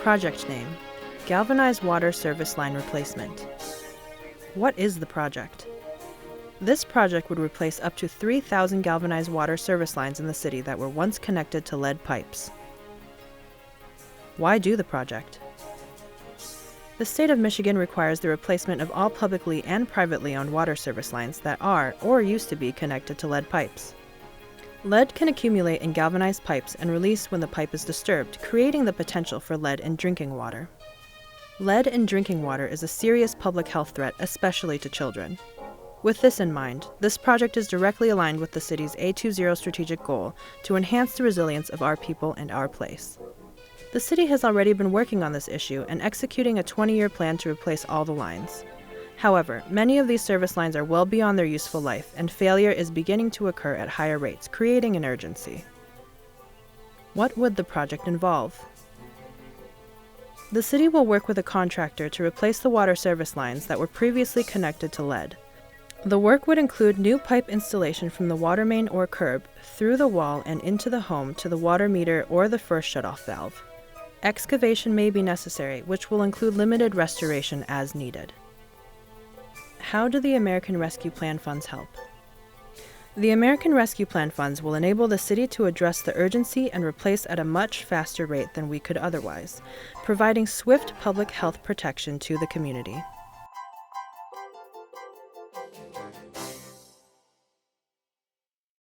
Project name: Galvanized Water Service Line Replacement. What is the project? This project would replace up to 3,000 galvanized water service lines in the city that were once connected to lead pipes. Why do the project? The state of Michigan requires the replacement of all publicly and privately owned water service lines that are, or used to be, connected to lead pipes. Lead can accumulate in galvanized pipes and release when the pipe is disturbed, creating the potential for lead in drinking water. Lead in drinking water is a serious public health threat, especially to children. With this in mind, this project is directly aligned with the city's A20 strategic goal to enhance the resilience of our people and our place. The city has already been working on this issue and executing a 20-year plan to replace all the lines. However, many of these service lines are well beyond their useful life, and failure is beginning to occur at higher rates, creating an urgency. What would the project involve? The city will work with a contractor to replace the water service lines that were previously connected to lead. The work would include new pipe installation from the water main or curb, through the wall and into the home to the water meter or the first shutoff valve. Excavation may be necessary, which will include limited restoration as needed. How do the American Rescue Plan funds help? The American Rescue Plan funds will enable the city to address the urgency and replace at a much faster rate than we could otherwise, providing swift public health protection to the community.